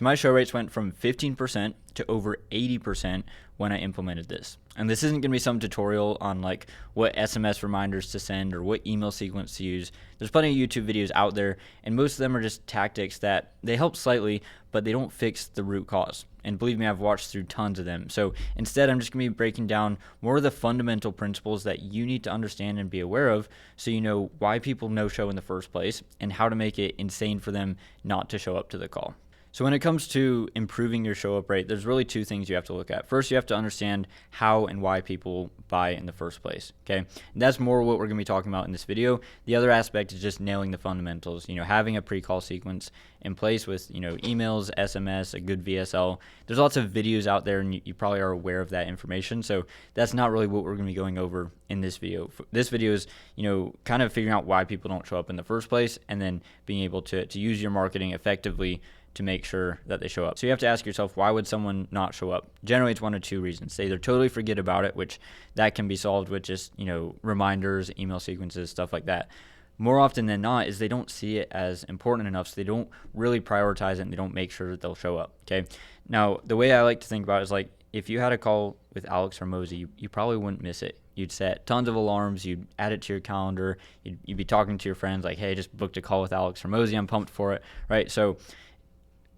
My show rates went from 15% to over 80% when I implemented this. And this isn't going to be some tutorial on like what SMS reminders to send or what email sequence to use. There's plenty of YouTube videos out there, and most of them are just tactics that they help slightly, but they don't fix the root cause. And believe me, I've watched through tons of them. So instead, I'm just going to be breaking down more of the fundamental principles that you need to understand and be aware of so you know why people no-show in the first place and how to make it insane for them not to show up to the call. So when it comes to improving your show up rate, there's really two things you have to look at. First, you have to understand how and why people buy in the first place, okay? And that's more what we're going to be talking about in this video. The other aspect is just nailing the fundamentals, having a pre-call sequence in place with, emails, SMS, a good VSL. There's lots of videos out there, and you probably are aware of that information. So that's not really what we're going to be going over in this video. This video is, kind of figuring out why people don't show up in the first place and then being able to use your marketing effectively to make sure that they show up. So you have to ask yourself, why would someone not show up? Generally, it's one of two reasons. They either totally forget about it, which that can be solved with just, reminders, email sequences, stuff like that. More often than not is they don't see it as important enough, so they don't really prioritize it and they don't make sure that they'll show up, okay? Now, the way I like to think about it is like, if you had a call with Alex Hormozi, you probably wouldn't miss it. You'd set tons of alarms, you'd add it to your calendar, you'd be talking to your friends like, hey, just booked a call with Alex Hormozi, I'm pumped for it, right? So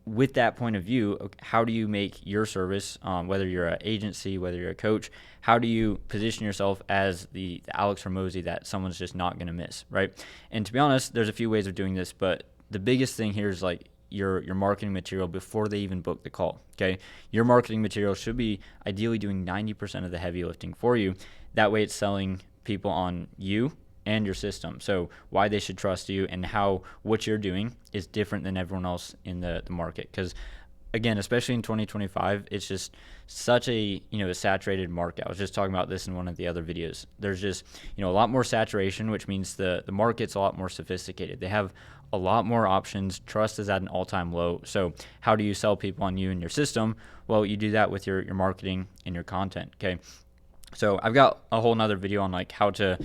with that point of view, how do you make your service, whether you're an agency, whether you're a coach, how do you position yourself as the Alex Hormozi that someone's just not going to miss, right? And to be honest, there's a few ways of doing this, but the biggest thing here is like your marketing material before they even book the call, okay? Your marketing material should be ideally doing 90% of the heavy lifting for you. That way it's selling people on you and your system. So why they should trust you and how what you're doing is different than everyone else in the market. Because again, especially in 2025, it's just such a saturated market. I was just talking about this in one of the other videos. There's just a lot more saturation, which means the market's a lot more sophisticated. They have a lot more options. Trust is at an all-time low. So how do you sell people on you and your system? Well, you do that with your marketing and your content, okay? So I've got a whole nother video on like how to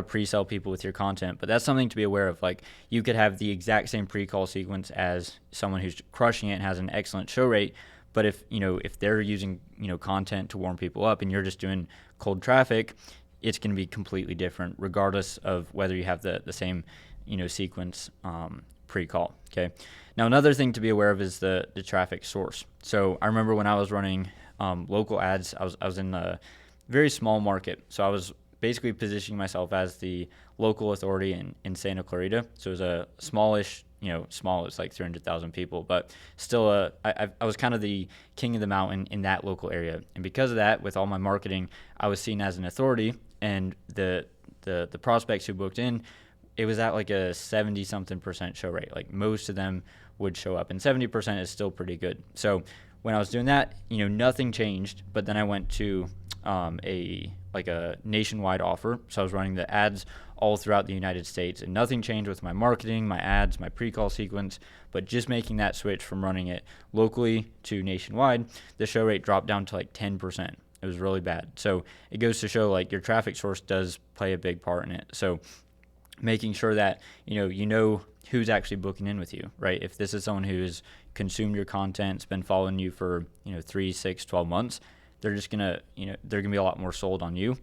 pre-sell people with your content, but that's something to be aware of. Like you could have the exact same pre-call sequence as someone who's crushing it and has an excellent show rate, but if they're using content to warm people up and you're just doing cold traffic, it's going to be completely different regardless of whether you have the same sequence pre-call. Okay. Now another thing to be aware of is the traffic source. So I remember when I was running local ads, I was in the very small market. So I was basically positioning myself as the local authority in Santa Clarita. So it was a smallish, small, it's like 300,000 people, but still I was kind of the king of the mountain in that local area. And because of that, with all my marketing, I was seen as an authority, and the prospects who booked in, it was at like a 70-something% show rate. Like most of them would show up, and 70% is still pretty good. So when I was doing that, nothing changed, but then I went to a nationwide offer. So I was running the ads all throughout the United States, and nothing changed with my marketing, my ads, my pre-call sequence, but just making that switch from running it locally to nationwide, the show rate dropped down to like 10%. It was really bad. So it goes to show like your traffic source does play a big part in it. So making sure that you know who's actually booking in with you, right? If this is someone who's consumed your content, it's been following you for 3, 6, 12 months, they're just gonna they're gonna be a lot more sold on you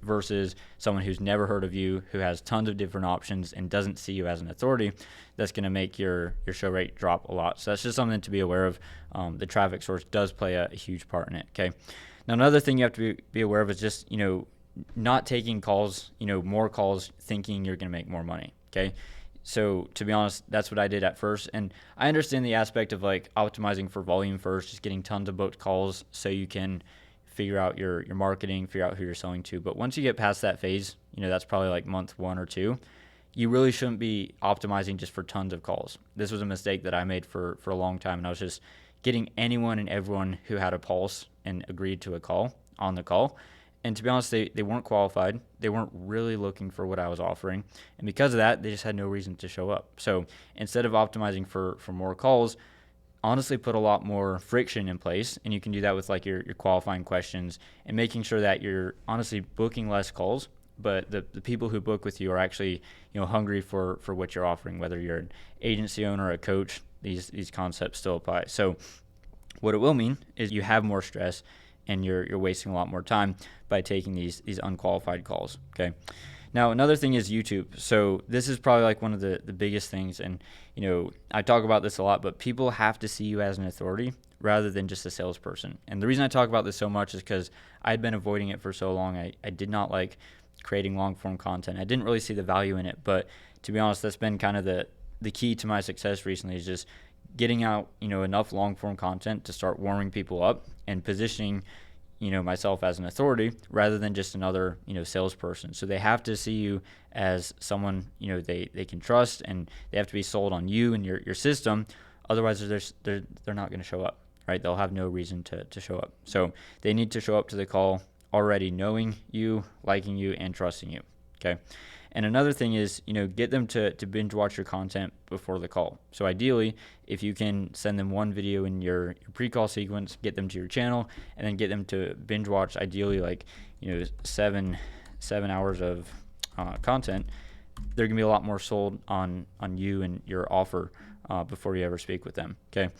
versus someone who's never heard of you, who has tons of different options and doesn't see you as an authority. That's gonna make your show rate drop a lot. So that's just something to be aware of. The traffic source does play a huge part in it. Okay. Now another thing you have to be aware of is just not taking calls, more calls, thinking you're gonna make more money. Okay. So to be honest, that's what I did at first. And I understand the aspect of like optimizing for volume first, just getting tons of booked calls so you can figure out your marketing, figure out who you're selling to. But once you get past that phase, that's probably like month 1 or 2, you really shouldn't be optimizing just for tons of calls. This was a mistake that I made for a long time. And I was just getting anyone and everyone who had a pulse and agreed to a call on the call. And to be honest, they weren't qualified. They weren't really looking for what I was offering. And because of that, they just had no reason to show up. So instead of optimizing for more calls, honestly put a lot more friction in place. And you can do that with like your qualifying questions and making sure that you're honestly booking less calls, but the people who book with you are actually hungry for what you're offering. Whether you're an agency owner or a coach, these concepts still apply. So what it will mean is you have more stress and you're wasting a lot more time by taking these unqualified calls. Okay. Now, another thing is YouTube. So this is probably like one of the biggest things. And, I talk about this a lot, but people have to see you as an authority rather than just a salesperson. And the reason I talk about this so much is because I'd been avoiding it for so long. I did not like creating long form content. I didn't really see the value in it. But to be honest, that's been kind of the key to my success recently, is just getting out, enough long form content to start warming people up and positioning, myself as an authority rather than just another, salesperson. So they have to see you as someone, they can trust, and they have to be sold on you and your system. Otherwise, they're not going to show up, right? They'll have no reason to show up. So they need to show up to the call already knowing you, liking you, and trusting you. Okay. And another thing is, get them to binge watch your content before the call. So ideally, if you can send them one video in your pre-call sequence, get them to your channel, and then get them to binge watch, ideally like, 7 hours of content, they're gonna be a lot more sold on you and your offer before you ever speak with them. Okay.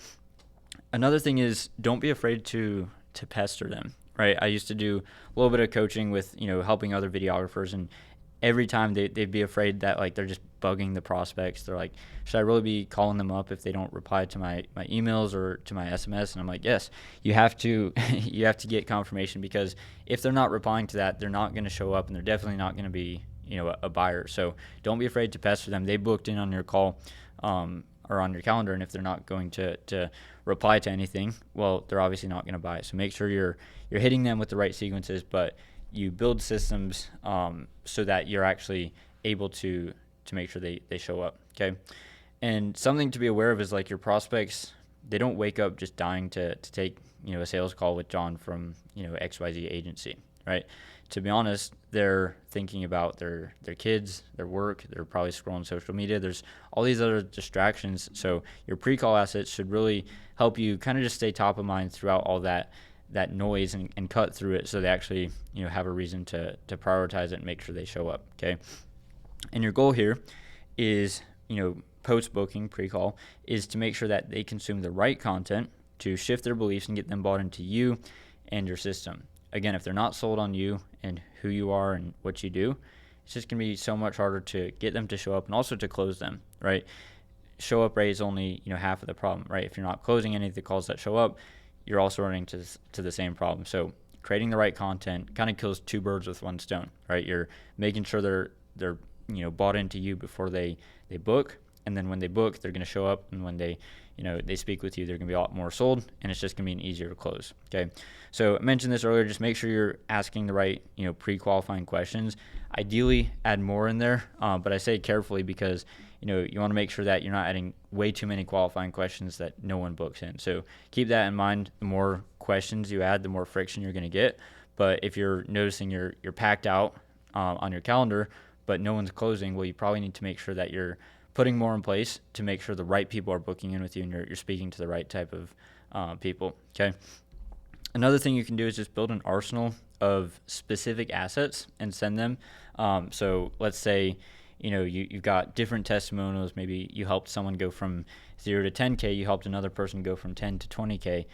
Another thing is, don't be afraid to pester them. Right. I used to do a little bit of coaching with, helping other videographers, and every time they'd be afraid that like they're just bugging the prospects. They're like, should I really be calling them up if they don't reply to my emails or to my SMS? And I'm like, yes, you have to get confirmation, because if they're not replying to that, they're not going to show up, and they're definitely not going to be, a buyer. So don't be afraid to pester them. They booked in on your call or on your calendar, and if they're not going to reply to anything, well, they're obviously not going to buy it. So make sure you're hitting them with the right sequences, but you build systems so that you're actually able to make sure they show up. Okay. And something to be aware of is like your prospects, they don't wake up just dying to take, a sales call with John from, XYZ agency, right? To be honest, they're thinking about their kids, their work. They're probably scrolling social media. There's all these other distractions. So your pre-call assets should really help you kind of just stay top of mind throughout all that noise and cut through it, so they actually have a reason to prioritize it and make sure they show up. Okay. And your goal here is post booking pre-call is to make sure that they consume the right content to shift their beliefs and get them bought into you and your system. Again, if they're not sold on you and who you are and what you do, it's just going to be so much harder to get them to show up and also to close them, right? Show up rate is only half of the problem, right? If you're not closing any of the calls that show up, you're also running to the same problem. So creating the right content kind of kills two birds with one stone, right? You're making sure they're bought into you before they book, and then when they book, they're going to show up, and when they speak with you, they're going to be a lot more sold, and it's just going to be an easier close. Okay. So I mentioned this earlier, just make sure you're asking the right pre-qualifying questions. Ideally add more in there, but I say carefully, because you want to make sure that you're not adding way too many qualifying questions that no one books in. So keep that in mind. The more questions you add, the more friction you're going to get. But if you're noticing you're packed out on your calendar, but no one's closing, well, you probably need to make sure that you're putting more in place to make sure the right people are booking in with you, and you're speaking to the right type of people. Okay. Another thing you can do is just build an arsenal of specific assets and send them. So let's say you've got different testimonials. Maybe you helped someone go from 0 to 10K. You helped another person go from 10 to 20K.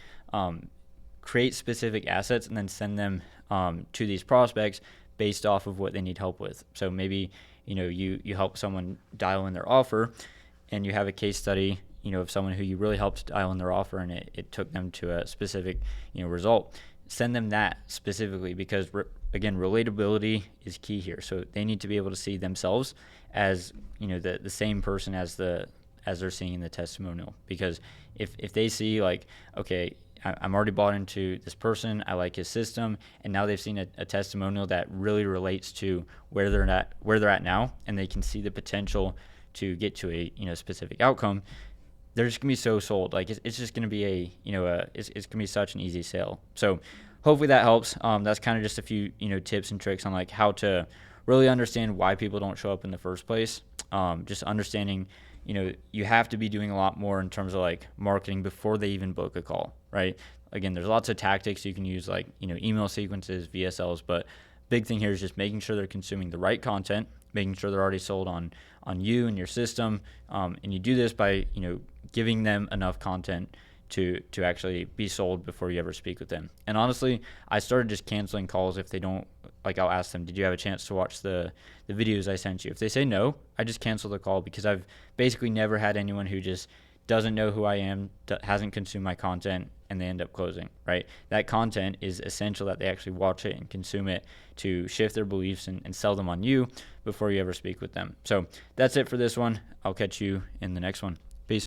Create specific assets and then send them to these prospects based off of what they need help with. So maybe you help someone dial in their offer, and you have a case study of someone who you really helped dial in their offer, and it took them to a specific result. Send them that specifically, because again, relatability is key here. So they need to be able to see themselves as the same person as they're seeing in the testimonial. Because if they see like, okay, I'm already bought into this person, I like his system, and now they've seen a testimonial that really relates to where they're at now, and they can see the potential to get to a specific outcome, they're just gonna be so sold. Like it's just gonna be it's gonna be such an easy sale. So hopefully that helps. That's kind of just a few tips and tricks on like how to really understand why people don't show up in the first place. Just understanding you have to be doing a lot more in terms of like marketing before they even book a call, right? Again, there's lots of tactics you can use, like email sequences, VSLs, but big thing here is just making sure they're consuming the right content making sure they're already sold on you and your system. And you do this by, giving them enough content to actually be sold before you ever speak with them. And honestly, I started just canceling calls if they don't, like, I'll ask them, did you have a chance to watch the videos I sent you? If they say no, I just cancel the call, because I've basically never had anyone who just doesn't know who I am, hasn't consumed my content, and they end up closing, right? That content is essential that they actually watch it and consume it to shift their beliefs and sell them on you before you ever speak with them. So that's it for this one. I'll catch you in the next one.